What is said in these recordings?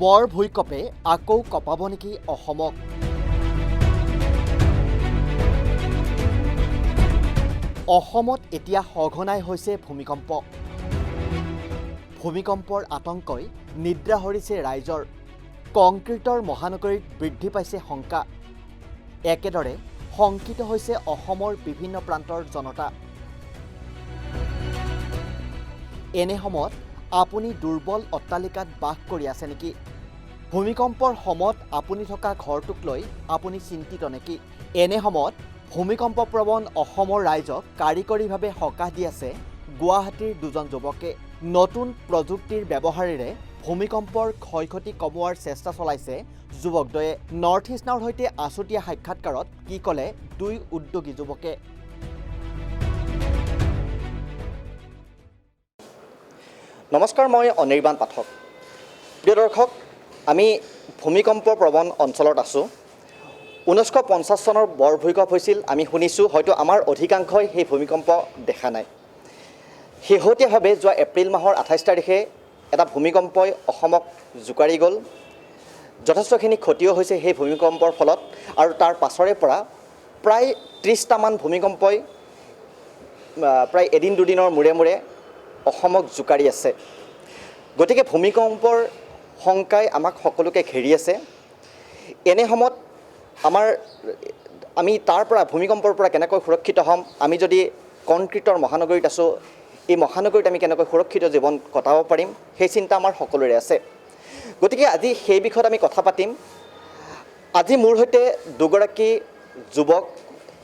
বৰ ভূঁইকঁপে আকৌ কঁপাব নেকি অসমক? অসমত এতিয়া সঘনাই হৈছে ভূমিকম্প। ভূমিকম্পৰ আতংকই নিদ্ৰা হৰিছে ৰাইজৰ। কংক্ৰিটৰ মহানগৰীত বৃদ্ধি পাইছে শংকা। একেদৰে শংকিত হৈছে অসমৰ বিভিন্ন প্ৰান্তৰ জনতা। এনে সময়ত আপুনি দুৰ্বল অট্টালিকাত বাস কৰি আছে নেকি? ভূমিকম্পৰ সময়ত আপুনি থকা ঘৰটোক লৈ আপুনি চিন্তিত নেকি? এনে সময়ত ভূমিকম্পপ্ৰৱণ অসমৰ ৰাইজক কাৰিকৰীভাৱে সকাহ দি আছে গুৱাহাটীৰ দুজন যুৱকে। নতুন প্ৰযুক্তিৰ ব্যৱহাৰেৰে ভূমিকম্পৰ ক্ষয়ক্ষতি কমোৱাৰ চেষ্টা চলাইছে যুৱকদ্বয়ে। নৰ্থ ইষ্ট নাওৰ সৈতে আছুতীয়া সাক্ষাৎকাৰত কি ক'লে দুই উদ্যোগী যুৱকে। নমস্কাৰ, মই অনিৰ্বাণ পাঠক। প্ৰিয় দৰ্শক, আমি ভূমিকম্প প্ৰৱণ অঞ্চলত আছোঁ। 1950 চনৰ বৰ ভূঁইকঁপ হৈছিল, আমি শুনিছোঁ। হয়তো আমাৰ অধিকাংশই সেই ভূমিকম্প দেখা নাই। শেহতীয়াভাৱে যোৱা এপ্ৰিল মাহৰ 28 তাৰিখে এটা ভূমিকম্পই অসমক জোকাৰি গ'ল। যথেষ্টখিনি ক্ষতিও হৈছে সেই ভূমিকম্পৰ ফলত, আৰু তাৰ পাছৰে পৰা প্ৰায় 30টামান ভূমিকম্পই প্ৰায় এদিন দুদিনৰ মূৰে মূৰে অসমক জোকাৰি আছে। গতিকে ভূমিকম্পৰ শংকাই আমাক সকলোকে ঘেৰি আছে। এনে সময়ত আমি তাৰ পৰা ভূমিকম্পৰ পৰা কেনেকৈ সুৰক্ষিত হ'ম? আমি যদি কংক্ৰিটৰ মহানগৰীত আছোঁ, এই মহানগৰীত আমি কেনেকৈ সুৰক্ষিত জীৱন কটাব পাৰিম, সেই চিন্তা আমাৰ সকলোৰে আছে। গতিকে আজি সেই বিষয়ত আমি কথা পাতিম। আজি মোৰ সৈতে দুগৰাকী যুৱক,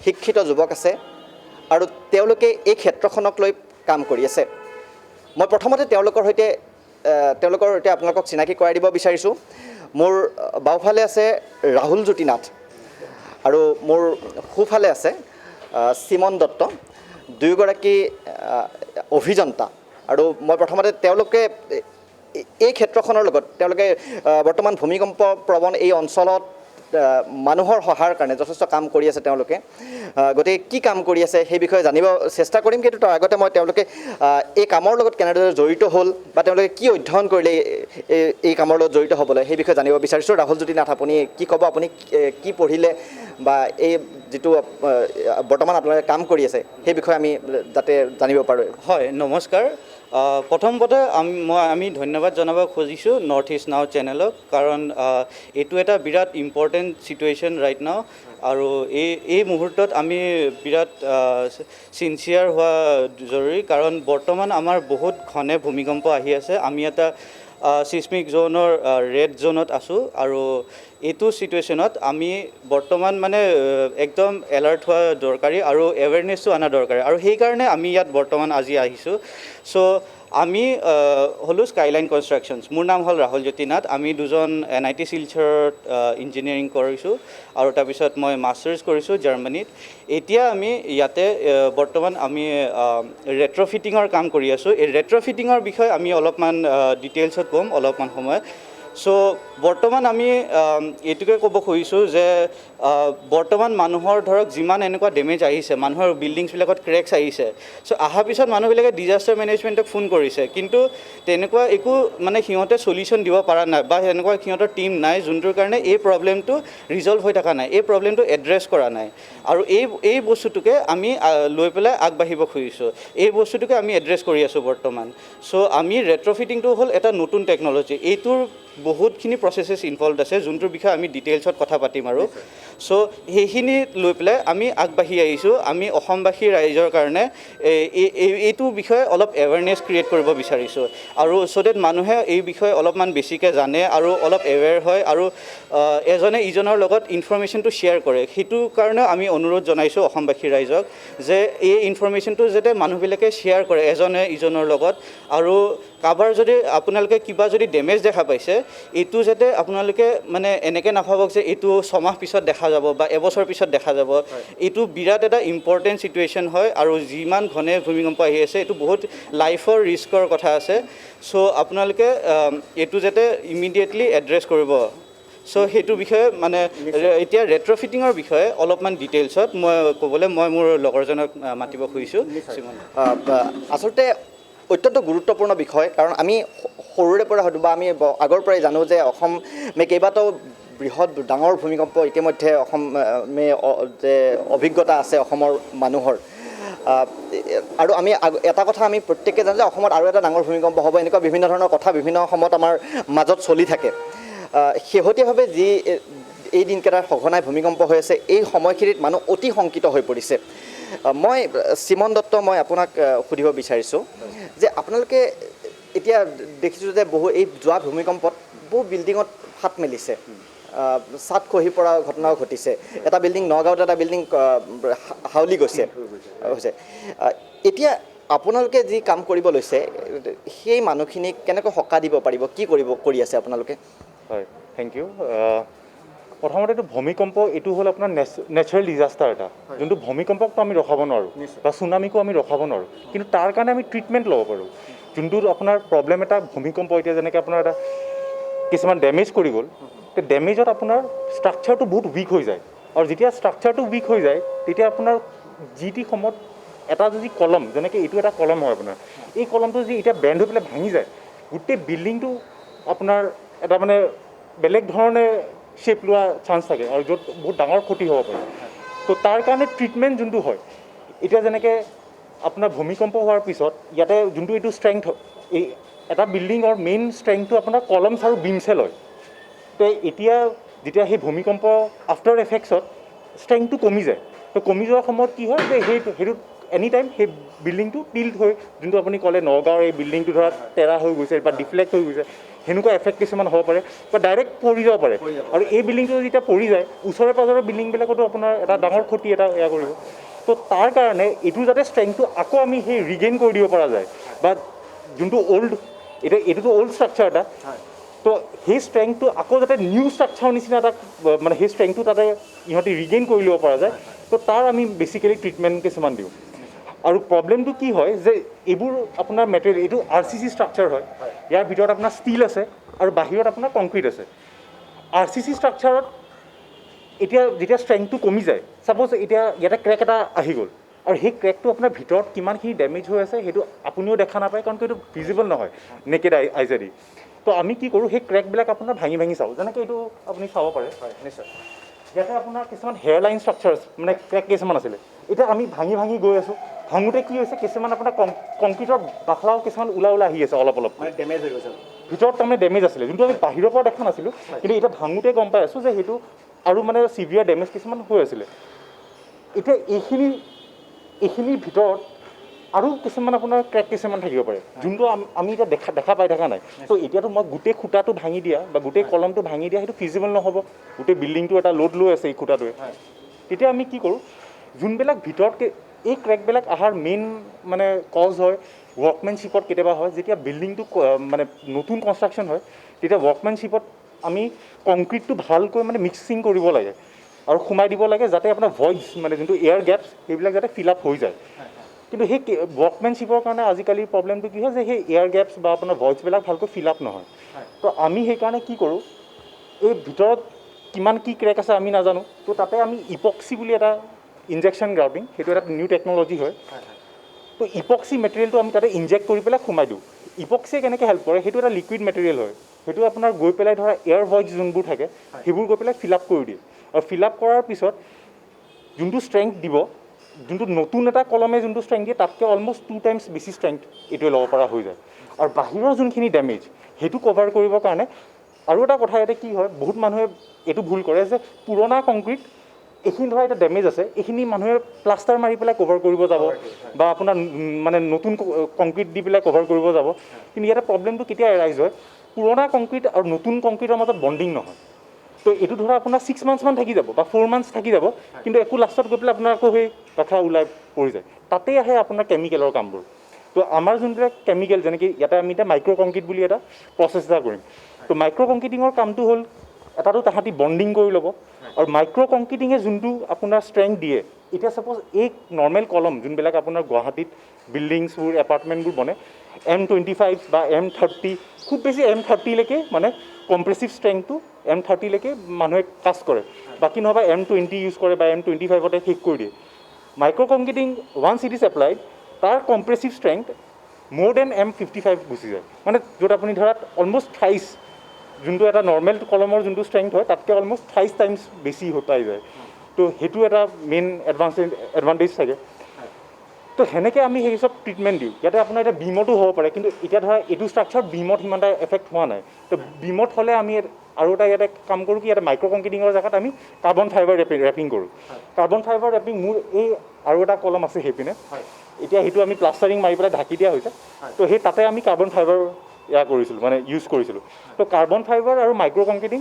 শিক্ষিত যুৱক আছে, আৰু তেওঁলোকে এই ক্ষেত্ৰখনক লৈ কাম কৰি আছে। মই প্ৰথমতে তেওঁলোকৰ সৈতে আপোনালোকক চিনাকি কৰাই দিব বিচাৰিছোঁ। মোৰ বাওঁফালে আছে ৰাহুল জ্যোতি নাথ, আৰু মোৰ সোঁফালে আছে চিমন দত্ত, দুয়োগৰাকী অভিযন্তা। আৰু মই প্ৰথমতে তেওঁলোকে এই ক্ষেত্ৰখনৰ লগত তেওঁলোকে বৰ্তমান ভূমিকম্প প্ৰৱণ এই অঞ্চলত মানুহৰ সহায়ৰ কাৰণে যথেষ্ট কাম কৰি আছে তেওঁলোকে। গতিকে কি কাম কৰি আছে সেই বিষয়ে জানিব চেষ্টা কৰিম, কিন্তু তাৰ আগতে মই তেওঁলোকে এই কামৰ লগত কেনেদৰে জড়িত হ'ল বা তেওঁলোকে কি অধ্যয়ন কৰিলে এই কামৰ লগত জড়িত হ'বলৈ, সেই বিষয়ে জানিব বিচাৰিছোঁ। ৰাহুল জ্যোতি নাথ, আপুনি কি ক'ব? আপুনি কি পঢ়িলে বা এই যিটো বৰ্তমান আপোনালোকে কাম কৰি আছে সেই বিষয়ে আমি যাতে জানিব পাৰোঁ। হয়, নমস্কাৰ। প্ৰথমতে আমি ধন্যবাদ জনাব খুজিছোঁ নৰ্থ ইষ্ট নাও চেনেলক, কাৰণ এইটো এটা বিৰাট ইম্পৰ্টেণ্ট ছিটুৱেশ্যন ৰাইট নাও, আৰু এই মুহূৰ্তত আমি বিৰাট ছিনচিয়াৰ হোৱা জৰুৰী, কাৰণ বৰ্তমান আমাৰ বহুত ঘনে ভূমিকম্প আহি আছে। আমি এটা ছিস্মিক জ'নৰ ৰেড জ'নত আছোঁ, আৰু এইটো ছিটুৱেশ্যনত আমি বৰ্তমান একদম এলাৰ্ট হোৱা দৰকাৰী আৰু এৱেৰনেছো অনা দৰকাৰী, আৰু সেইকাৰণে আমি ইয়াত বৰ্তমান আজি আহিছোঁ। চ' আমি হ'লোঁ স্কাইলাইন কনষ্ট্ৰাকশ্যনছ। মোৰ নাম হ'ল ৰাহুল জ্যোতি নাথ। আমি দুজন NIT শিলচৰত ইঞ্জিনিয়াৰিং কৰিছোঁ, আৰু তাৰপিছত মই মাষ্টাৰ্ছ কৰিছোঁ জাৰ্মানীত। এতিয়া আমি ইয়াতে বৰ্তমান আমি ৰেট্ৰফিটিঙৰ কাম কৰি আছোঁ। এই ৰেট্ৰফিটিঙৰ বিষয়ে আমি অলপমান ডিটেইলছত ক'ম অলপমান সময়। চ' বৰ্তমান আমি এইটোকে ক'ব খুজিছোঁ যে বৰ্তমান মানুহৰ ধৰক যিমান এনেকুৱা ডেমেজ আহিছে, মানুহৰ বিল্ডিংছবিলাকত ক্ৰেকছ আহিছে। চ' অহাৰ পিছত মানুহবিলাকে ডিজাষ্টাৰ মেনেজমেণ্টক ফোন কৰিছে, কিন্তু তেনেকুৱা একো সিহঁতে চলিউশ্যন দিব পৰা নাই, বা সেনেকুৱা সিহঁতৰ টীম নাই যোনটোৰ কাৰণে এই প্ৰব্লেমটো ৰিজল্ভ হৈ থকা নাই, এই প্ৰব্লেমটো এড্ৰেছ কৰা নাই। আৰু এই বস্তুটোকে আমি লৈ পেলাই আগবাঢ়িব খুজিছোঁ। এই বস্তুটোকে আমি এড্ৰেছ কৰি আছোঁ বৰ্তমান। চ' আমি ৰেট্ৰফিটিংটো হ'ল এটা নতুন টেকন'লজি। এইটোৰ বহুতখিনি প্ৰচেছেছ ইনভলভ আছে, যোনটোৰ বিষয়ে আমি ডিটেইলছত কথা পাতিম। আৰু চ' সেইখিনি লৈ পেলাই আমি আগবাঢ়ি আহিছোঁ। আমি অসমবাসী ৰাইজৰ কাৰণে এইটো বিষয়ে অলপ এৱেৰনেছ ক্ৰিয়েট কৰিব বিচাৰিছোঁ, আৰু চ' ডেট মানুহে এই বিষয়ে অলপমান বেছিকৈ জানে আৰু অলপ এৱেৰ হয়, আৰু এজনে ইজনৰ লগত ইনফৰ্মেশ্যনটো শ্বেয়াৰ কৰে। সেইটো কাৰণে আমি অনুৰোধ জনাইছোঁ অসমবাসী ৰাইজক যে এই ইনফৰ্মেশ্যনটো যাতে মানুহবিলাকে শ্বেয়াৰ কৰে এজনে ইজনৰ লগত, আৰু কাৰোবাৰ যদি আপোনালোকে কিবা যদি ডেমেজ দেখা পাইছে, এইটো যাতে আপোনালোকে এনেকৈ নাভাবক যে এইটো 6 মাহ পিছত দেখা যাব বা এবছৰ পিছত দেখা যাব। এইটো বিৰাট এটা ইম্পৰ্টেণ্ট ছিটুৱেশ্যন হয়, আৰু যিমান ঘনে ভূমিকম্প আহি আছে এইটো বহুত লাইফৰ ৰিস্কৰ কথা আছে। চ' আপোনালোকে এইটো যাতে ইমিডিয়েটলি এড্ৰেছ কৰিব। চ' সেইটো বিষয়ে এতিয়া ৰেট্ৰফিটিঙৰ বিষয়ে অলপমান ডিটেইলছত মই মোৰ লগৰজনক মাতিব খুজিছোঁ। আচলতে অত্যন্ত গুৰুত্বপূৰ্ণ বিষয়, কাৰণ আমি সৰুৰে পৰা হয়তো বা আমি আগৰ পৰাই জানো যে অসমে কেইবাটাও বৃহৎ ডাঙৰ ভূমিকম্প ইতিমধ্যে অসমে যে অভিজ্ঞতা আছে অসমৰ মানুহৰ আৰু আমি এটা কথা আমি প্ৰত্যেকে জানো যে অসমত আৰু এটা ডাঙৰ ভূমিকম্প হ'ব এনেকুৱা বিভিন্ন ধৰণৰ কথা বিভিন্ন সময়ত আমাৰ মাজত চলি থাকে শেহতীয়াভাৱে যি এই দিনকেইটাৰ সঘনাই ভূমিকম্প হৈ আছে এই সময়খিনিত মানুহ অতি শংকিত হৈ পৰিছে মই শ্ৰীমন দত্ত মই আপোনাক সুধিব বিচাৰিছোঁ যে আপোনালোকে এতিয়া দেখিছোঁ যে এই যোৱা ভূমিকম্পত বহু বিল্ডিঙত ফাট মেলিছে ছাদ খহি পৰা ঘটনাও ঘটিছে এটা বিল্ডিং নগাঁৱত এটা বিল্ডিং হাউলি গৈছে এতিয়া আপোনালোকে যি কাম কৰিব লৈছে সেই মানুহখিনিক কেনেকৈ সকাহ দিব পাৰিব কি কৰি আছে আপোনালোকে হয় থেংক ইউ প্ৰথমতে এইটো ভূমিকম্প এইটো হ'ল আপোনাৰ নেচাৰেল ডিজাষ্টাৰ এটা যোনটো ভূমিকম্পকটো আমি ৰখাব নোৱাৰোঁ বা চুনামিকো আমি ৰখাব নোৱাৰোঁ কিন্তু তাৰ কাৰণে আমি ট্ৰিটমেণ্ট ল'ব পাৰোঁ যোনটো আপোনাৰ প্ৰব্লেম এটা ভূমিকম্প এতিয়া যেনেকৈ আপোনাৰ এটা কিছুমান ডেমেজ কৰি গ'ল তে ডেমেজত আপোনাৰ ষ্ট্ৰাকচাৰটো বহুত উইক হৈ যায় আৰু যেতিয়া ষ্ট্ৰাকচাৰটো উইক হৈ যায় তেতিয়া আপোনাৰ যি টি সময়ত এটা যদি কলম যেনেকৈ এইটো এটা কলম হয় আপোনাৰ এই কলমটো যদি এতিয়া বেণ্ড হৈ পেলাই ভাঙি যায় গোটেই বিল্ডিংটো আপোনাৰ এটা মানে বেলেগ ধৰণে শ্বেপ লোৱা চান্স থাকে আৰু য'ত বহুত ডাঙৰ ক্ষতি হ'ব পাৰে তো তাৰ কাৰণে ট্ৰিটমেণ্ট যোনটো হয় এতিয়া যেনেকৈ আপোনাৰ ভূমিকম্প হোৱাৰ পিছত ইয়াতে যোনটো এইটো ষ্ট্ৰেংথ এই এটা বিল্ডিঙৰ মেইন ষ্ট্ৰেংথটো আপোনাৰ কলমছ আৰু বিমছে লয় তো এতিয়া যেতিয়া সেই ভূমিকম্প আফটাৰ এফেক্টছত ষ্ট্ৰেংথটো কমি যায় তো কমি যোৱাৰ সময়ত কি হয় যে সেইটো এনি টাইম সেই বিল্ডিংটো টিল্ট হৈ যোনটো আপুনি ক'লে নগাঁৱৰ এই বিল্ডিংটো ধৰা তেৰা হৈ গৈছে বা ডিফ্লেক্ট হৈ গৈছে সেনেকুৱা এফেক্ট কিছুমান হ'ব পাৰে বা ডাইৰেক্ট পৰি যাব পাৰে আৰু এই বিল্ডিংটো যেতিয়া পৰি যায় ওচৰে পাঁজৰে বিল্ডিংবিলাকতো আপোনাৰ এটা ডাঙৰ ক্ষতি এটা এয়া কৰিব তো তাৰ কাৰণে এইটো যাতে ষ্ট্ৰেংথটো আকৌ আমি সেই ৰিগেইন কৰি দিব পৰা যায় বা যোনটো এইটোতো অল্ড ষ্ট্ৰাকচাৰ এটা তো সেই ষ্ট্ৰেংথটো আকৌ যাতে নিউ ষ্ট্ৰাকচাৰৰ নিচিনা এটা মানে সেই ষ্ট্ৰেংথটো তাতে ইহঁতি ৰিগেইন কৰি ল'ব পৰা যায় তো তাৰ আমি বেচিকেলি ট্ৰিটমেণ্ট কিছুমান দিওঁ আৰু প্ৰব্লেমটো কি হয় যে এইবোৰ আপোনাৰ মেটেৰিয়েল এইটো RCC ষ্ট্ৰাকচাৰ হয় ইয়াৰ ভিতৰত আপোনাৰ ষ্টীল আছে আৰু বাহিৰত আপোনাৰ কংক্ৰিট আছে RCC ষ্ট্ৰাকচাৰত এতিয়া যেতিয়া ষ্ট্ৰেংথটো কমি যায় ছাপ'জ এতিয়া ইয়াতে ক্ৰেক এটা আহি গ'ল আৰু সেই ক্ৰেকটো আপোনাৰ ভিতৰত কিমানখিনি ডেমেজ হৈ আছে সেইটো আপুনিও দেখা নাপায় কাৰণ এইটো ভিজিবল নহয় নেকেড আইজেদি তো আমি কি কৰোঁ সেই ক্ৰেকবিলাক আপোনাৰ ভাঙি চাওঁ যেনেকৈ এইটো আপুনি চাব পাৰে হয় নিশ্চয় ইয়াতে আপোনাৰ কিছুমান হেয়াৰ লাইন ষ্ট্ৰাকচাৰ মানে ক্ৰেক কিছুমান আছিলে এতিয়া আমি ভাঙি গৈ আছোঁ ভাঙোতে কি হৈছে কিছুমান আপোনাৰ কংক্ৰিটৰ বাখলাও কিছুমান ওলাই আহি আছে অলপ ডেমেজ হৈ গৈছে ভিতৰত তাৰমানে ডেমেজ আছিলে যোনটো আমি বাহিৰৰ পৰা দেখা নাছিলোঁ কিন্তু এতিয়া ভাঙোতে গম পাই আছোঁ যে সেইটো আৰু মানে চিভিয়াৰ ডেমেজ কিছুমান হৈ আছিলে এতিয়া এইখিনিৰ ভিতৰত আৰু কিছুমান আপোনাৰ ক্ৰেক কিছুমান থাকিব পাৰে যোনটো আমি এতিয়া দেখা পাই থকা নাই তো এতিয়াতো মই গোটেই খুঁটাটো ভাঙি দিয়া বা গোটেই কলমটো ভাঙি দিয়া সেইটো ফিজিবল নহ'ব গোটেই বিল্ডিংটো এটা লোড লৈ আছে এই খুঁটাটোৱে তেতিয়া আমি কি কৰোঁ যোনবিলাক ভিতৰত এই ক্ৰেকবিলাক অহাৰ মেইন মানে কজ হয় ৱৰ্কমেনশ্বিপত কেতিয়াবা হয় যেতিয়া বিল্ডিংটো মানে নতুন কনষ্ট্ৰাকশ্যন হয় তেতিয়া ৱৰ্কমেনশ্বিপত আমি কংক্ৰিটটো ভালকৈ মানে মিক্সিং কৰিব লাগে আৰু সোমাই দিব লাগে যাতে আপোনাৰ ভইডছ মানে যোনটো এয়াৰ গেপছ সেইবিলাক যাতে ফিল আপ হৈ যায় কিন্তু সেই ৱৰ্কমেনশ্বিপৰ কাৰণে আজিকালি প্ৰব্লেমটো কি হয় যে সেই এয়াৰ গেপছ বা আপোনাৰ ভইচবিলাক ভালকৈ ফিল আপ নহয় তো আমি সেইকাৰণে কি কৰোঁ এই ভিতৰত কিমান কি ক্ৰেক আছে আমি নাজানো তো তাতে আমি ইপক্সি বুলি এটা ইনজেকশ্যন গ্ৰাউণ্ডিং সেইটো এটা নিউ টেকন'লজি হয় তো ইপক্সি মেটেৰিয়েলটো আমি তাতে ইনজেক্ট কৰি পেলাই সোমাই দিওঁ ইপক্সিয়ে কেনেকৈ হেল্প কৰে সেইটো এটা লিকুইড মেটেৰিয়েল হয় সেইটো আপোনাৰ গৈ পেলাই ধৰা এয়াৰ ভইচ যোনবোৰ থাকে সেইবোৰ গৈ পেলাই ফিল আপ কৰি দিয়ে আৰু ফিল আপ কৰাৰ পিছত যোনটো ষ্ট্ৰেংথ দিব যোনটো নতুন এটা কলমে যোনটো ষ্ট্ৰেংথ দিয়ে তাতকৈ অলমষ্ট 2 টাইমছ বেছি ষ্ট্ৰেংথ এইটোৱে ল'ব পৰা হৈ যায় আৰু বাহিৰৰ যোনখিনি ডেমেজ সেইটো কভাৰ কৰিবৰ কাৰণে আৰু এটা কথা ইয়াতে কি হয় বহুত মানুহে এইটো ভুল কৰে যে পুৰণা কংক্ৰিট এইখিনি ধৰা এটা ডেমেজ আছে এইখিনি মানুহে প্লাষ্টাৰ মাৰি পেলাই কভাৰ কৰিব যাব বা আপোনাৰ মানে নতুন কংক্ৰিট দি পেলাই কভাৰ কৰিব যাব কিন্তু ইয়াতে প্ৰব্লেমটো কেতিয়া এৰাইজ হয় পুৰণা কংক্ৰিট আৰু নতুন কংক্ৰিটৰ মাজত বণ্ডিং নহয় তো এইটো ধৰা আপোনাৰ 6 মান্থছমান থাকি যাব বা 4 মান্থছ থাকি যাব কিন্তু একো লাষ্টত গৈ পেলাই আপোনাৰ আকৌ সেই কথা ওলাই পৰি যায় তাতেই আহে আপোনাৰ কেমিকেলৰ কামবোৰ তো আমাৰ যোনবিলাক কেমিকেল যেনেকৈ ইয়াতে আমি এতিয়া মাইক্ৰ' কংক্ৰিট বুলি এটা প্ৰচেছ এটা কৰিম তো মাইক্ৰ' কংক্ৰিটিঙৰ কামটো হ'ল এটাতো তাহাঁতি বণ্ডিং কৰি ল'ব আৰু মাইক্ৰ' কংক্ৰিটিঙে যোনটো আপোনাৰ ষ্ট্ৰেংথ দিয়ে এতিয়া ছাপ'জ এই নৰ্মেল কলম যোনবিলাক আপোনাৰ গুৱাহাটীত বিল্ডিংছবোৰ এপাৰ্টমেণ্টবোৰ বনে M25 বা M30 খুব বেছি M30লৈকে মানে কম্প্ৰেছিভ ষ্ট্ৰেংথটো M30লৈকে মানুহে কাষ্ট কৰে বাকী নহ'বা M20 ইউজ কৰে বা M25তে শেষ কৰি দিয়ে micro' concreting once it is applied তাৰ কম্প্ৰেছিভ ষ্ট্ৰেংথ মোৰ দেন M55 গুচি যায়, মানে য'ত আপুনি ধৰা অলমষ্ট থাইছ যোনটো এটা নৰ্মেল কলমৰ যোনটো ষ্ট্ৰেংথ হয় তাতকৈ অলমষ্ট 5 টাইমছ বেছি পাই যায়। তো সেইটো এটা মেইন এডভান্টেজ থাকে। তো সেনেকৈ আমি সেই চব ট্ৰিটমেণ্ট দিওঁ। ইয়াতে আপোনাৰ এতিয়া বিমতো হ'ব পাৰে, কিন্তু এতিয়া ধৰা এইটো ষ্ট্ৰাকচাৰ বিমত সিমান এটা এফেক্ট হোৱা নাই। তো বিমত হ'লে আমি আৰু এটা ইয়াতে কাম কৰোঁ কি, ইয়াতে মাইক্ৰ' কংক্ৰিটিঙৰ জেগাত আমি কাৰ্বন ফাইবাৰ ৰেপিং কৰোঁ। কাৰ্বন ফাইবাৰ ৰেপিং মোৰ এই আৰু এটা কলম আছে সেইপিনে, এতিয়া সেইটো আমি প্লাষ্টাৰিং মাৰি পেলাই ঢাকি দিয়া হৈছে। তো সেই তাতে আমি কাৰ্বন ফাইবাৰ কৰিছিলোঁ, মানে ইউজ কৰিছিলোঁ। তো কাৰ্বন ফাইবাৰ আৰু মাইক্ৰ' কংক্ৰিটিং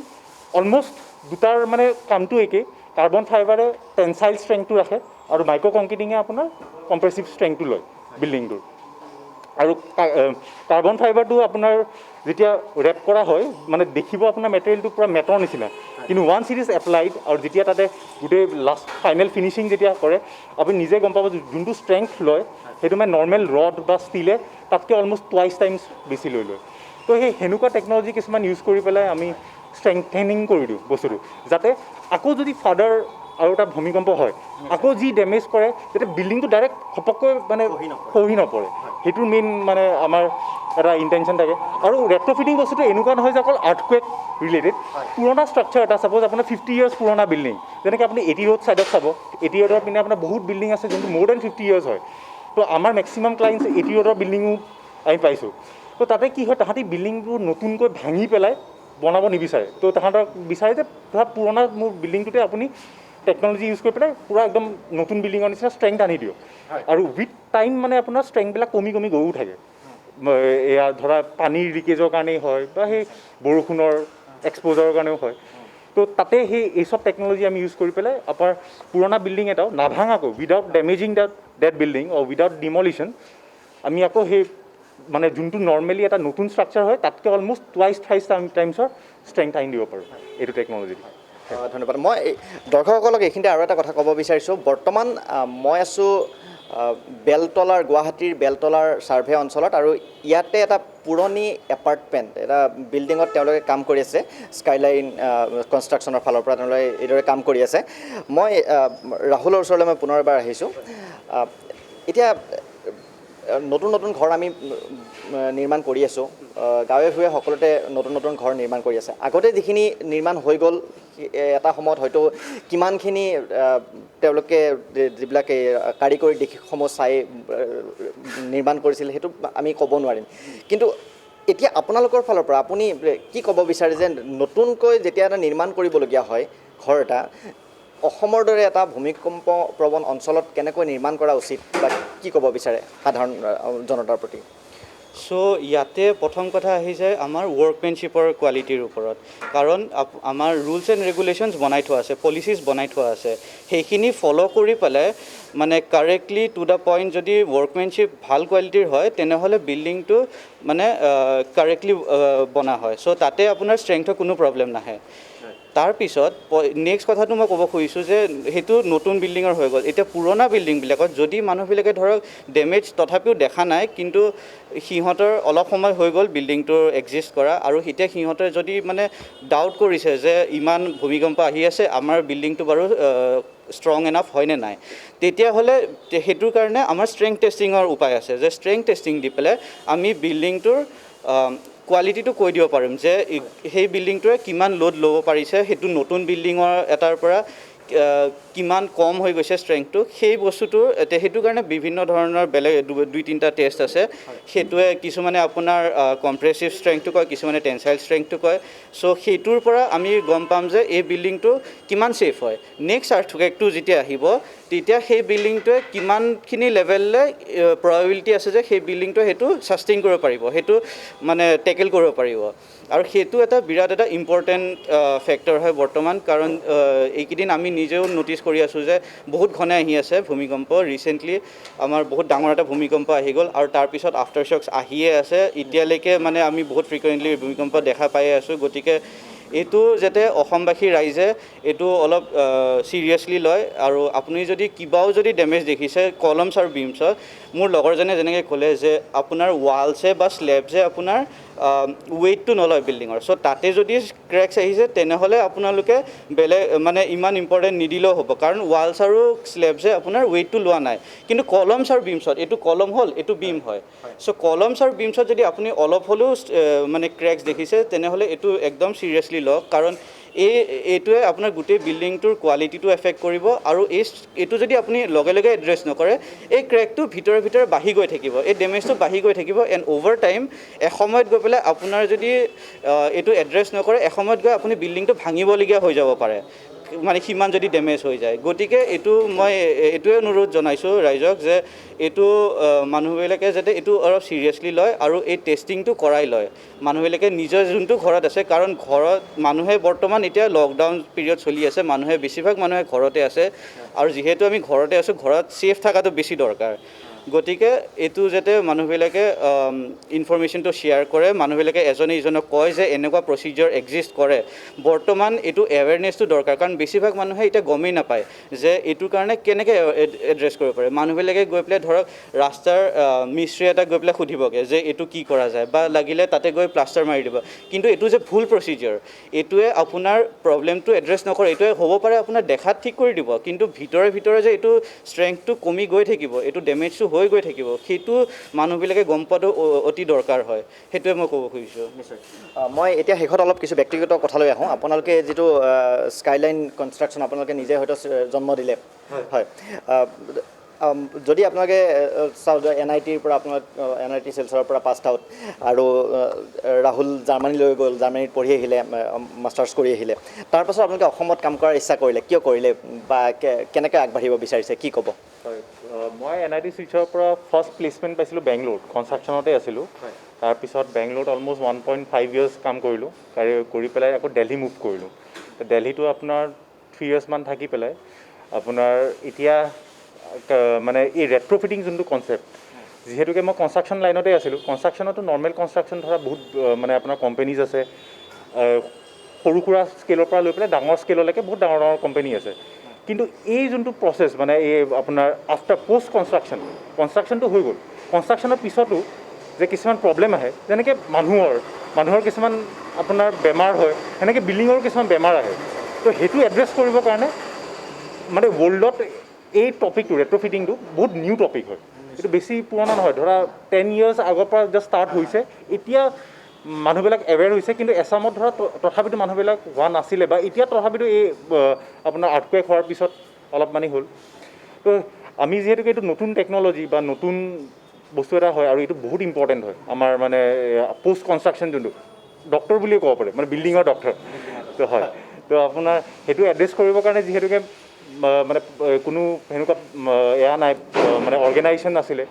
অলমষ্ট দুটাৰ মানে কামটো একেই। কাৰ্বন ফাইবাৰে টেনচাইল ষ্ট্ৰেংথটো ৰাখে আৰু মাইক্ৰ' কংক্ৰিটিঙে আপোনাৰ কম্প্ৰেছিভ ষ্ট্ৰেংথটো লয় বিল্ডিংটোৰ। আৰু কাৰ্বন ফাইবাৰটো আপোনাৰ যেতিয়া ৰেপ কৰা হয়, মানে দেখিব আপোনাৰ মেটেৰিয়েলটো পূৰা মেটৰ নিচিনা, কিন্তু ওৱান্স ইট ইজ এপ্লাইড আৰু যেতিয়া তাতে গোটেই লাষ্ট ফাইনেল ফিনিচিং যেতিয়া কৰে, আপুনি নিজে গম পাব যোনটো ষ্ট্ৰেংথ লয় সেইটো মানে নৰ্মেল ৰড বা ষ্টীলে তাতকৈ অলমষ্ট টুৱাইছ টাইমছ বেছি লৈ লয়। তো সেই সেনেকুৱা টেকন'লজি কিছুমান ইউজ কৰি পেলাই আমি ষ্ট্ৰেংথেনিং কৰি দিওঁ বস্তুটো, যাতে আকৌ যদি ফাৰ্ডাৰ আৰু এটা ভূমিকম্প হয়, আকৌ যি ডেমেজ কৰে যাতে বিল্ডিংটো ডাইৰেক্ট ঘপককৈ মানে খহি নপৰে। সেইটোৰ মেইন মানে আমাৰ এটা ইণ্টেনশ্যন থাকে। আৰু ৰেট্ৰ'ফিটিং বস্তুটো এনেকুৱা নহয় যে অকল আৰ্থকুৱেক ৰিলেটেড। পুৰণা ষ্ট্ৰাকচাৰ এটা, ছাপ'জ আপোনাৰ 50 ইয়াৰ্ছ পুৰণা বিল্ডিং, যেনেকৈ আপুনি এটি ৰোড ছাইডত চাব, এটি ৰোডৰ পিনে আপোনাৰ বহুত বিল্ডিং আছে যোনটো মোৰ দেন 50 ইয়াৰ্ছ হয়। তো আমাৰ মেক্সিমাম ক্লাইণ্টছ এটি ৰোডৰ বিল্ডিঙো আমি পাইছোঁ। তো তাতে কি হয়, তাহাঁতি বিল্ডিংবোৰ নতুনকৈ ভাঙি পেলাই বনাব নিবিচাৰে। তো তাহাঁতক বিচাৰে যে ধৰা পুৰণা মোৰ বিল্ডিংটোতে আপুনি টেকন'লজি ইউজ কৰি পেলাই পূৰা একদম নতুন বিল্ডিঙৰ নিচিনা ষ্ট্ৰেংথ আনি দিয়ক। আৰু উইথ টাইম মানে আপোনাৰ ষ্ট্ৰেংথবিলাক কমি কমি গৈও থাকে। এয়া ধৰা পানীৰ লিকেজৰ কাৰণেই হয় বা সেই বৰষুণৰ এক্সপ'জাৰৰ কাৰণেও হয়। তো তাতে সেই এই চব টেকন'লজি আমি ইউজ কৰি পেলাই আপোনাৰ পুৰণা বিল্ডিং এটাও নাভাঙাকৈ, উইদাউট ডেমেজিং ডেট বিল্ডিং অৰ উইদাউট ডিমলিশ্যন, আমি আকৌ সেই মানে যোনটো নৰ্মেলি এটা নতুন ষ্ট্ৰাকচাৰ হয় তাতকৈ অলমষ্ট টুৱাইছ থ্ৰাইছ টাইমছৰ ষ্ট্ৰেংথ আনি দিব পাৰোঁ এইটো টেকন'লজি। ধন্যবাদ। মই দৰ্শকসকলক এইখিনিতে আৰু এটা কথা ক'ব বিচাৰিছোঁ। বৰ্তমান মই আছোঁ বেলতলাৰ, গুৱাহাটীৰ বেলতলাৰ ছাৰ্ভে অঞ্চলত, আৰু ইয়াতে এটা পুৰণি এপাৰ্টমেণ্ট, এটা বিল্ডিঙত তেওঁলোকে কাম কৰি আছে। স্কাইলাইন কনষ্ট্ৰাকশ্যনৰ ফালৰ পৰা তেওঁলোকে এইদৰে কাম কৰি আছে। মই ৰাহুলৰ ওচৰলৈ মই পুনৰ এবাৰ আহিছোঁ। এতিয়া নতুন নতুন ঘৰ আমি নিৰ্মাণ কৰি আছোঁ, গাঁৱে ভূঞে সকলোতে নতুন নতুন ঘৰ নিৰ্মাণ কৰি আছে। আগতে যিখিনি নিৰ্মাণ হৈ গ'ল, এটা সময়ত হয়তো কিমানখিনি তেওঁলোকে যিবিলাক কাৰিকৰী দিশসমূহ চাই নিৰ্মাণ কৰিছিল সেইটো আমি ক'ব নোৱাৰিম। কিন্তু এতিয়া আপোনালোকৰ ফালৰ পৰা আপুনি কি ক'ব বিচাৰে যে নতুনকৈ যেতিয়া এটা নিৰ্মাণ কৰিবলগীয়া হয় ঘৰ এটা, অসমৰ দৰে এটা ভূমিকম্প প্ৰৱণ অঞ্চলত কেনেকৈ নিৰ্মাণ কৰা উচিত বা কি ক'ব বিচাৰে সাধাৰণ জনতাৰ প্ৰতি? চ' ইয়াতে প্ৰথম কথা আহি যায় আমাৰ ৱৰ্কমেনশ্বিপৰ কোৱালিটিৰ ওপৰত। কাৰণ আমাৰ ৰুলছ এণ্ড ৰেগুলেশ্যনছ বনাই থোৱা আছে, পলিচিছ বনাই থোৱা আছে, সেইখিনি ফ'ল' কৰি পেলাই মানে কাৰেক্টলি টু দ্য পইণ্ট যদি ৱৰ্কমেনশ্বিপ ভাল কোৱালিটিৰ হয় তেনেহ'লে বিল্ডিংটো মানে কাৰেক্টলি বনা হয়। চ' তাতে আপোনাৰ ষ্ট্ৰেংথৰ কোনো প্ৰব্লেম নাহে। তাৰপিছত নেক্সট কথাটো মই ক'ব খুজিছোঁ যে সেইটো নতুন বিল্ডিঙৰ হৈ গ'ল। এতিয়া পুৰণা বিল্ডিংবিলাকত যদি মানুহবিলাকে ধৰক ডেমেজ তথাপিও দেখা নাই, কিন্তু সিহঁতৰ অলপ সময় হৈ গ'ল বিল্ডিংটোৰ এক্সিষ্ট কৰা, আৰু এতিয়া সিহঁতে যদি মানে ডাউট কৰিছে যে ইমান ভূমিকম্প আহি আছে, আমাৰ বিল্ডিংটো বাৰু ষ্ট্ৰং এনাফ হয়নে নাই, তেতিয়াহ'লে সেইটোৰ কাৰণে আমাৰ ষ্ট্ৰেংথ টেষ্টিঙৰ উপায় আছে, যে ষ্ট্ৰেংথ টেষ্টিং দি পেলাই আমি বিল্ডিংটোৰ কোৱালিটিটো কৈ দিব পাৰিম যে সেই বিল্ডিংটোৱে কিমান লোড ল'ব পাৰিছে, সেইটো নতুন বিল্ডিঙৰ এটাৰ পৰা কিমান কম হৈ গৈছে ষ্ট্ৰেংথটো, সেই বস্তুটো সেইটো কাৰণে বিভিন্ন ধৰণৰ বেলেগ 2-3টা টেষ্ট আছে। সেইটোৱে কিছুমানে আপোনাৰ কম্প্ৰেছিভ ষ্ট্ৰেংথটো কয়, কিছুমানে টেনচাইল ষ্ট্ৰেংথটো কয়। চ' সেইটোৰ পৰা আমি গম পাম যে এই বিল্ডিংটো কিমান ছেফ হয়। নেক্সট আৰ্থকুৱেকটো যেতিয়া আহিব তেতিয়া সেই বিল্ডিংটোৱে কিমানখিনি লেভেললৈ প্ৰবাবিলিটি আছে যে সেই বিল্ডিংটোৱে সেইটো ছাষ্টেইন কৰিব পাৰিব, সেইটো মানে টেকেল কৰিব পাৰিব। আৰু সেইটো এটা বিৰাট এটা ইম্পৰ্টেণ্ট ফেক্টৰ হয় বৰ্তমান, কাৰণ এইকেইদিন আমি নিজেও ন'টিছ কৰি আছোঁ যে বহুত ঘনে আহি আছে ভূমিকম্প। ৰিচেণ্টলি আমাৰ বহুত ডাঙৰ এটা ভূমিকম্প আহি গ'ল, আৰু তাৰপিছত আফটাৰ শ্বক্স আহিয়ে আছে। এতিয়ালৈকে মানে আমি বহুত ফ্ৰিকুৱেণ্টলি ভূমিকম্প দেখা পায়ে আছোঁ। গতিকে এইটো যাতে অসমবাসী ৰাইজে এইটো অলপ চিৰিয়াছলি লয় আৰু আপুনি যদি কিবাও যদি ডেমেজ দেখিছে কলমছ আৰু বিমছত মোৰ লগৰজনে যেনেকৈ ক'লে যে আপোনাৰ ৱালছে বা স্লেবছে আপোনাৰ ৱেইটটো নলয় বিল্ডিঙৰ চ' তাতে যদি ক্ৰেকছ আহিছে তেনেহ'লে আপোনালোকে বেলেগ মানে ইমান ইম্পৰ্টেণ্ট নিদিলেও হ'ব কাৰণ ৱালছ আৰু স্লেবছে আপোনাৰ ৱেইটটো লোৱা নাই কিন্তু কলমছ আৰু বিমছত এইটো কলম হ'ল এইটো বিম হয় চ' কলমছ আৰু বিমছত যদি আপুনি অলপ হ'লেও মানে ক্ৰেকছ দেখিছে তেনেহ'লে এইটো একদম চিৰিয়াছলি লওক কাৰণ এইটোৱে আপোনাৰ গোটেই বিল্ডিংটোৰ কোৱালিটিটো এফেক্ট কৰিব আৰু এইটো যদি আপুনি লগে লগে এড্ৰেছ নকৰে এই ক্ৰেকটো ভিতৰে বাঢ়ি গৈ থাকিব এই ডেমেজটো বাঢ়ি গৈ থাকিব এণ্ড অ'ভাৰ টাইম এসময়ত গৈ পেলাই আপোনাৰ যদি এইটো এড্ৰেছ নকৰে এসময়ত গৈ আপুনি বিল্ডিংটো ভাঙিবলগীয়া হৈ যাব পাৰে মানে সিমান যদি ডেমেজ হৈ যায় গতিকে এইটো মই এইটোৱে অনুৰোধ জনাইছোঁ ৰাইজক যে এইটো মানুহবিলাকে যাতে এইটো অলপ চিৰিয়াছলি লয় আৰু এই টেষ্টিংটো কৰাই লয় মানুহবিলাকে নিজৰ যোনটো ঘৰত আছে কাৰণ ঘৰত মানুহে বৰ্তমান এতিয়া লকডাউন পিৰিয়ড চলি আছে মানুহে বেছিভাগ মানুহে ঘৰতে আছে আৰু যিহেতু আমি ঘৰতে আছোঁ ঘৰত ছেফ থকাটো বেছি দৰকাৰ গতিকে এইটো যাতে মানুহবিলাকে ইনফৰমেশ্যনটো শ্বেয়াৰ কৰে মানুহবিলাকে এজনে ইজনক কয় যে এনেকুৱা প্ৰচিডিউৰ এক্সিষ্ট কৰে বৰ্তমান এইটো এৱেৰনেছটো দৰকাৰ কাৰণ বেছিভাগ মানুহে এতিয়া গমেই নাপায় যে এইটোৰ কাৰণে কেনেকৈ এড্ৰেছ কৰিব পাৰে মানুহবিলাকে গৈ পেলাই ধৰক ৰাস্তাৰ মিস্ত্ৰী এটাক গৈ পেলাই সুধিবগৈ যে এইটো কি কৰা যায় বা লাগিলে তাতে গৈ প্লাষ্টাৰ মাৰি দিব কিন্তু এইটো যে ভুল প্ৰচিডিউৰ এইটোৱে আপোনাৰ প্ৰব্লেমটো এড্ৰেছ নকৰে এইটোৱে হ'ব পাৰে আপোনাৰ দেখাত ঠিক কৰি দিব কিন্তু ভিতৰে যে এইটো ষ্ট্ৰেংথটো কমি গৈ থাকিব এইটো ডেমেজটো হৈ গৈ থাকিব সেইটো মানুহবিলাকে গম পোৱাটো অতি দৰকাৰ হয় সেইটোৱে মই ক'ব খুজিছোঁ নিশ্চয় মই এতিয়া শেষত অলপ কিছু ব্যক্তিগত কথালৈ আহোঁ আপোনালোকে যিটো স্কাইলাইন কনষ্ট্ৰাকশ্যন আপোনালোকে নিজে হয়তো জন্ম দিলে হয় যদি আপোনালোকে চাওক NITৰ পৰা আপোনালোক NIT শিলচৰৰ পৰা পাছ আউট আৰু ৰাহুল জাৰ্মানীলৈ গ'ল জাৰ্মানীত পঢ়ি আহিলে মাষ্টাৰ্ছ কৰি আহিলে তাৰপাছত আপোনালোকে অসমত কাম কৰাৰ ইচ্ছা কৰিলে কিয় কৰিলে বা কেনেকৈ আগবাঢ়িব বিচাৰিছে কি ক'ব হয় মই NIT শিলচৰৰ পৰা ফাৰ্ষ্ট প্লেচমেণ্ট পাইছিলোঁ বেংগলোৰত কনষ্ট্ৰাকশ্যনতে আছিলোঁ তাৰপিছত বেংগলোৰত অলম'ষ্ট 1.5 years কাম কৰিলোঁ কৰি পেলাই আকৌ দিল্লী মুভ কৰিলোঁ দিল্লীটো আপোনাৰ 3 years মান থাকি পেলাই আপোনাৰ এতিয়া মানে এই ৰেট্ৰ'ফিটিং যোনটো কনচেপ্ট যিহেতুকে মই কনষ্ট্ৰাকশ্যন লাইনতে আছিলোঁ কনষ্ট্ৰাকশ্যনতো নৰ্মেল কনষ্ট্ৰাকশ্যন ধৰা বহুত মানে আপোনাৰ কোম্পেনীজ আছে সৰু সুৰা স্কেলৰ পৰা লৈ পেলাই ডাঙৰ স্কেললৈকে বহুত ডাঙৰ কোম্পেনী আছে কিন্তু এই যোনটো প্ৰচেছ মানে এই আপোনাৰ আফটাৰ পষ্ট কনষ্ট্ৰাকশ্যনটো হৈ গ'ল কনষ্ট্ৰাকশ্যনৰ পিছতো যে কিছুমান প্ৰব্লেম আহে যেনেকৈ মানুহৰ কিছুমান আপোনাৰ বেমাৰ হয় সেনেকৈ বিল্ডিঙৰো কিছুমান বেমাৰ আহে তো সেইটো এড্ৰেছ কৰিবৰ কাৰণে মানে ৱৰ্ল্ডত এই টপিকটো ৰেট্ৰ'ফিটিংটো বহুত নিউ টপিক হয় এইটো বেছি পুৰণা নহয় ধৰা 10 years আগৰ পৰা জাষ্ট ষ্টাৰ্ট হৈছে এতিয়া মানুহবিলাক এৱেৰ হৈছে কিন্তু এছামত ধৰা তথাপিতো মানুহবিলাক হোৱা নাছিলে বা এতিয়া তথাপিতো এই আপোনাৰ আৰ্থকুৱেক হোৱাৰ পিছত অলপ মানে হ'ল তো আমি যিহেতুকে এইটো নতুন টেকন'লজি বা নতুন বস্তু এটা হয় আৰু এইটো বহুত ইম্পৰ্টেণ্ট হয় আমাৰ মানে পষ্ট কনষ্ট্ৰাকশ্যন যোনটো ডক্টৰ বুলিয়ে ক'ব পাৰে মানে বিল্ডিঙৰ ডক্টৰ তো হয় তো আপোনাৰ সেইটো এড্ৰেছ কৰিবৰ কাৰণে যিহেতুকে মানে কোনো সেনেকুৱা এয়া নাই মানে অৰ্গেনাইজেশ্যন নাছিলে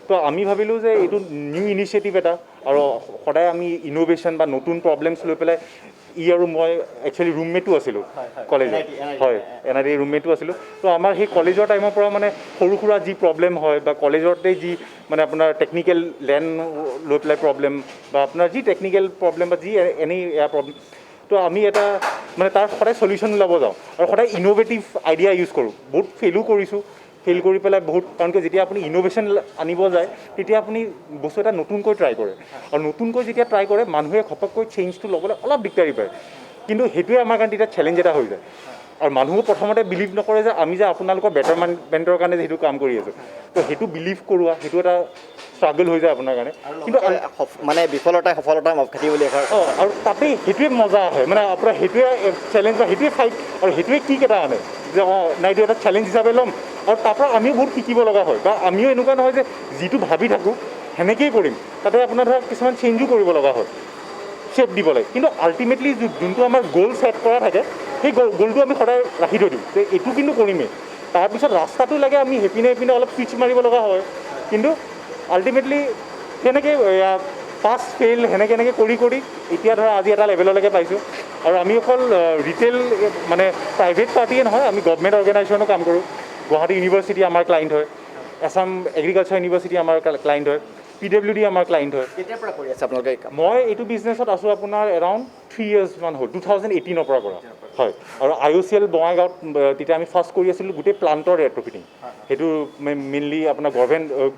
তো আমি ভাবিলোঁ যে এইটো নিউ ইনিচিয়েটিভ এটা আৰু সদায় আমি ইন'ভেশ্যন বা নতুন প্ৰব্লেমছ লৈ পেলাই আৰু মই একচুৱেলি ৰুমমেটো আছিলোঁ কলেজত হয় NIT ৰুমমেটো আছিলোঁ তো আমাৰ সেই কলেজৰ টাইমৰ পৰা মানে সৰু সুৰা যি প্ৰব্লেম হয় বা কলেজতে যি মানে আপোনাৰ টেকনিকেল লেণ্ড লৈ পেলাই প্ৰব্লেম বা আপোনাৰ যি টেকনিকেল প্ৰব্লেম বা যি এনি এয়া প্ৰব্লেম তো আমি এটা মানে তাৰ সদায় চলিউশ্যন ওলাব যাওঁ আৰু সদায় ইন'ভেটিভ আইডিয়া ইউজ কৰোঁ বহুত ফেইলো কৰিছোঁ ফেইল কৰি পেলাই বহুত কাৰণ কি যেতিয়া আপুনি ইন'ভেশ্যন আনিব যায় তেতিয়া আপুনি বস্তু এটা নতুনকৈ ট্ৰাই কৰে আৰু নতুনকৈ যেতিয়া ট্ৰাই কৰে মানুহে ঘপককৈ চেঞ্জটো ল'বলৈ অলপ দিগদাৰি পায় কিন্তু সেইটোৱে আমাৰ কাৰণে তেতিয়া চেলেঞ্জ এটা হৈ যায় আৰু মানুহো প্ৰথমতে বিলিভ নকৰে যে আমি যে আপোনালোকৰ বেটাৰমেণ্টৰ কাৰণে যে সেইটো কাম কৰি আছোঁ তো সেইটো বিলিভ কৰোৱা সেইটো এটা ষ্ট্ৰাগল হৈ যায় আপোনাৰ কাৰণে কিন্তু মানে বিফলতাই সফলতাৰ মাপকাঠি বুলি আৰু তাতেই সেইটোৱে মজা আহে মানে আপোনাৰ সেইটোৱে চেলেঞ্জ বা সেইটোৱে ফাইট আৰু সেইটোৱে কিক এটা আনে যে নাই এইটো এটা চেলেঞ্জ হিচাপে ল'ম আৰু তাৰপৰা আমিও বহুত শিকিব লগা হয় বা আমিও এনেকুৱা নহয় যে যিটো ভাবি থাকোঁ সেনেকৈয়ে কৰিম তাতে আপোনাৰ ধৰক কিছুমান চেঞ্জো কৰিব লগা হয় শ্বেপ দিব লাগে কিন্তু আল্টিমেটলি যোনটো আমাৰ গ'ল ছেট কৰা থাকে সেই গ'লটো আমি সদায় ৰাখি থৈ দিওঁ যে এইটো কিন্তু কৰিমেই তাৰপিছত ৰাস্তাটো লাগে আমি সেইপিনে অলপ চুইচ মাৰিব লগা হয় কিন্তু আল্টিমেটলি সেনেকৈ পাছ ফেইল সেনেকৈ কৰি এতিয়া ধৰা আজি এটা লেভেললৈকে পাইছোঁ আৰু আমি অকল ৰিটেইল মানে প্ৰাইভেট পাৰ্টিয়ে নহয় আমি গভমেণ্ট অৰ্গেনাইজেশ্যনো কাম কৰোঁ গুৱাহাটী ইউনিভাৰ্চিটি আমাৰ ক্লাইণ্ট হয় আছাম এগ্ৰিকালচাৰ ইউনিভাৰ্চিটি আমাৰ ক্লাইণ্ট হয় PWD আমাৰ ক্লাইণ্ট হয়। কেতিয়াৰ পৰা কৰি আছে আপোনালোকে এই কাম? মই এইটো বিজনেছত আছোঁ আপোনাৰ এৰাউণ্ড 3 years মান হ'ল, 2018ৰ পৰা কৰা হয়। আৰু IOCL বঙাইগাঁৱত তেতিয়া আমি ফাৰ্ষ্ট কৰি আছিলোঁ গোটেই প্লাণ্টৰ ৰেট্ৰফিটিং, সেইটো মেইনলি আপোনাৰ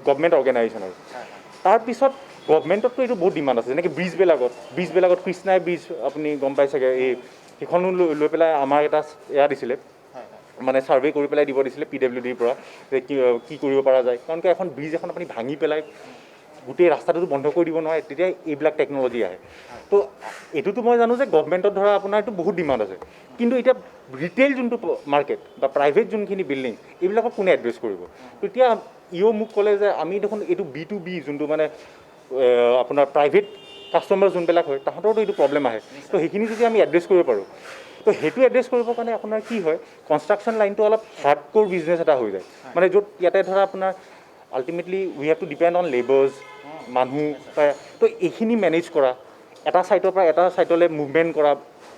গভৰ্ণমেণ্ট অৰ্গেনাইজেশ্যন আৰু তাৰপিছত গভৰ্ণমেণ্টততো এইটো বহুত ডিমাণ্ড আছে, যেনেকৈ ব্ৰিজবিলাকত কৃষ্ণাই ব্ৰিজ আপুনি গম পাই চাগে, এই সেইখনো লৈ পেলাই আমাৰ এটা এয়া দিছিলে, মানে ছাৰ্ভে কৰি পেলাই দিব দিছিলে PWDৰ পৰা যে কি কৰিব পৰা যায়, কাৰণ কি এখন ব্ৰিজ এখন আপুনি ভাঙি পেলাই গোটেই ৰাস্তাটোতো বন্ধ কৰি দিব নোৱাৰে, তেতিয়া এইবিলাক টেকন'লজি আহে। তো এইটোতো মই জানো যে গভৰ্ণমেণ্টত ধৰা আপোনাৰ এইটো বহুত ডিমাণ্ড আছে, কিন্তু এতিয়া ৰিটেইল যোনটো মাৰ্কেট বা প্ৰাইভেট যোনখিনি বিল্ডিং এইবিলাকক কোনে এড্ৰেছ কৰিব? তেতিয়া মোক ক'লে যে আমি দেখোন এইটো B2B যোনটো মানে আপোনাৰ প্ৰাইভেট কাষ্টমাৰ যোনবিলাক হয় তাহাঁতৰতো এইটো প্ৰব্লেম আহে, তো সেইখিনি যদি আমি এড্ৰেছ কৰিব পাৰোঁ, তো সেইটো এড্ৰেছ কৰিবৰ কাৰণে আপোনাৰ কি হয়, কনষ্ট্ৰাকশ্যন লাইনটো অলপ হাৰ্ডক'ৰ বিজনেছ এটা হৈ যায়, মানে য'ত ইয়াতে ধৰা আপোনাৰ ultimately we have to depend on labours, মানুহ, তো এইখিনি মেনেজ কৰা, এটা ছাইটৰ পৰা এটা ছাইটলৈ মুভমেণ্ট কৰা,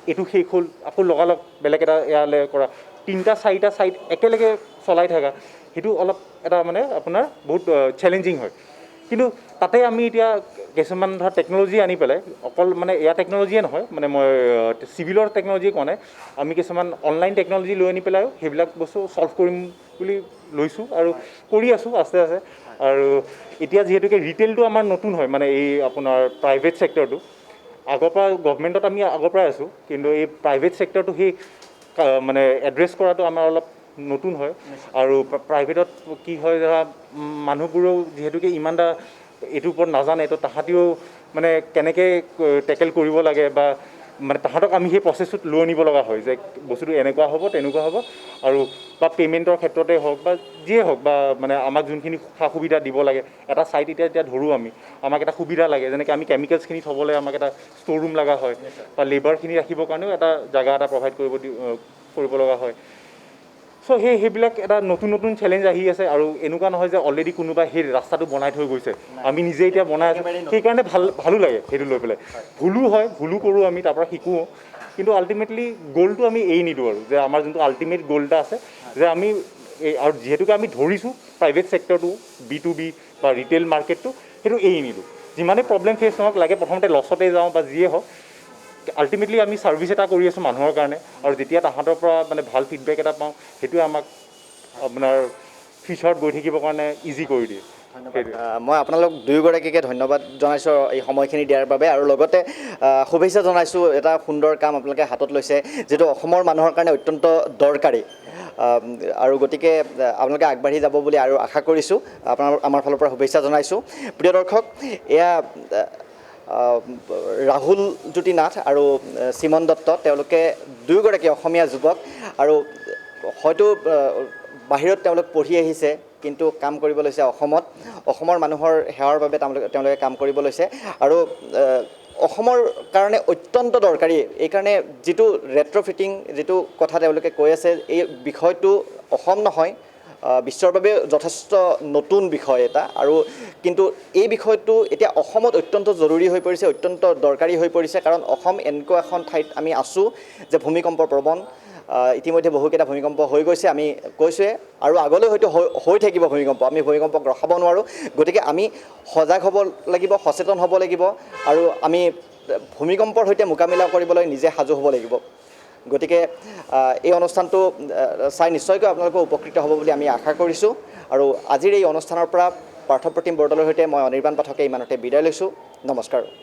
এইটো শেষ হ'ল আকৌ লগালগ বেলেগ এটা ইয়ালৈ কৰা, 3-4টা ছাইট একেলগে চলাই থকা, সেইটো অলপ এটা মানে আপোনাৰ বহুত চেলেঞ্জিং হয়। কিন্তু তাতে আমি এতিয়া কিছুমান ধৰা টেকন'লজি আনি পেলাই, অকল মানে এয়া টেকন'লজিয়ে নহয়, মানে মই চিভিলৰ টেকন'লজি কোৱা নাই, আমি কিছুমান অনলাইন টেকন'লজি লৈ আনি পেলাইও সেইবিলাক বস্তু ছল্ভ কৰিম বুলি লৈছোঁ আৰু কৰি আছোঁ আস্তে আস্তে। আৰু এতিয়া যিহেতুকে ৰিটেইলটো আমাৰ নতুন হয়, মানে এই আপোনাৰ প্ৰাইভেট ছেক্টৰটো আগৰ পৰা গভৰ্ণমেণ্টত আমি আগৰ পৰাই আছোঁ, কিন্তু এই প্ৰাইভেট ছেক্টৰটো সেই মানে এড্ৰেছ কৰাটো আমাৰ অলপ নতুন হয়। আৰু প্ৰাইভেটত কি হয় ধৰা মানুহবোৰেও যিহেতুকে ইমান এটা এইটোৰ ওপৰত নাজানে, তো তাহাঁতিও মানে কেনেকৈ টেকেল কৰিব লাগে বা মানে তাহাঁতক আমি সেই প্ৰচেছটোত লৈ আনিব লগা হয় যে বস্তুটো এনেকুৱা হ'ব তেনেকুৱা হ'ব, আৰু বা পে'মেণ্টৰ ক্ষেত্ৰতে হওক বা যিয়ে হওক, বা মানে আমাক যোনখিনি সা সুবিধা দিব লাগে, এটা ছাইট এতিয়া ধৰোঁ আমাক এটা সুবিধা লাগে, যেনেকৈ আমি কেমিকেলছখিনি থ'বলৈ আমাক এটা ষ্ট'ৰ ৰুম লগা হয়, বা লেবাৰখিনি ৰাখিবৰ কাৰণেও এটা জেগা এটা প্ৰভাইড কৰিব লগা হয়। চ' সেইবিলাক এটা নতুন নতুন চেলেঞ্জ আহি আছে, আৰু এনেকুৱা নহয় যে অলৰেডি কোনোবাই সেই ৰাস্তাটো বনাই থৈ গৈছে, আমি নিজে এতিয়া বনাই আছোঁ, সেইকাৰণে ভালো লাগে সেইটো লৈ পেলাই। ভুলো কৰোঁ আমি, তাৰ পৰা শিকোঁ, কিন্তু আল্টিমেটলি গ'লটো আমি এৰি নিদিওঁ, আৰু যে আমাৰ যোনটো আল্টিমেট গ'ল এটা আছে যে আমি আৰু যিহেতুকে আমি ধৰিছোঁ প্ৰাইভেট ছেক্টৰটো B2B বা ৰিটেইল মাৰ্কেটটো, সেইটো এৰি নিদিওঁ। যিমানেই প্ৰব্লেম ফেচ নহওক, লাগে প্ৰথমতে লছতে যাওঁ বা যিয়ে হওক, আল্টিমেটলি আমি ছাৰ্ভিচ এটা কৰি আছোঁ মানুহৰ কাৰণে, আৰু যেতিয়া তাহাঁতৰ পৰা মানে ভাল ফিডবেক এটা পাওঁ, সেইটোৱে আমাক আপোনাৰ ফিউচাৰত গৈ থাকিবৰ কাৰণে ইজি কৰি দিয়ে। মই আপোনালোক দুয়োগৰাকীকে ধন্যবাদ জনাইছোঁ এই সময়খিনি দিয়াৰ বাবে, আৰু লগতে শুভেচ্ছা জনাইছোঁ, এটা সুন্দৰ কাম আপোনালোকে হাতত লৈছে, যিটো অসমৰ মানুহৰ কাৰণে অত্যন্ত দৰকাৰী, আৰু গতিকে আপোনালোকে আগবাঢ়ি যাব বুলি আৰু আশা কৰিছোঁ। আমাৰ ফালৰ পৰা শুভেচ্ছা জনাইছোঁ। প্ৰিয় দৰ্শক, এয়া ৰাহুল জ্যোতি নাথ আৰু চিমন দত্ত, তেওঁলোকে দুয়োগৰাকী অসমীয়া যুৱক, আৰু হয়তো বাহিৰত তেওঁলোক পঢ়ি আহিছে, কিন্তু কাম কৰিব লৈছে অসমৰ মানুহৰ সেৱাৰ বাবে তেওঁলোকে কাম কৰিব লৈছে, আৰু অসমৰ কাৰণে অত্যন্ত দৰকাৰী। এইকাৰণে যিটো ৰেট্ৰফিটিং যিটো কথা তেওঁলোকে কৈ আছে, এই বিষয়টো অসম নহয়, বিশ্বৰ বাবে যথেষ্ট নতুন বিষয় এটা, আৰু কিন্তু এই বিষয়টো এতিয়া অসমত অত্যন্ত জৰুৰী হৈ পৰিছে, অত্যন্ত দৰকাৰী হৈ পৰিছে, কাৰণ অসম এনেকুৱা এখন ঠাইত আমি আছোঁ যে ভূমিকম্পৰ প্ৰৱণ, ইতিমধ্যে বহুকেইটা ভূমিকম্প হৈ গৈছে, আমি কৈছোঁৱে, আৰু আগলৈ হয়তো হৈ থাকিব ভূমিকম্প, আমি ভূমিকম্পক ৰখাব নোৱাৰোঁ। গতিকে আমি সজাগ হ'ব লাগিব, সচেতন হ'ব লাগিব, আৰু আমি ভূমিকম্পৰ সৈতে মোকাবিলা কৰিবলৈ নিজে সাজু হ'ব লাগিব। গতিকে এই অনুষ্ঠানটো চাই নিশ্চয়কৈ আপোনালোকে উপকৃত হ'ব বুলি আমি আশা কৰিছোঁ, আৰু আজিৰ এই অনুষ্ঠানৰ পৰা পাৰ্থপ্ৰতিম বৰদলৈৰ সৈতে মই অনিৰ্বাণ পাঠকে ইমানতে বিদায় লৈছোঁ। নমস্কাৰ।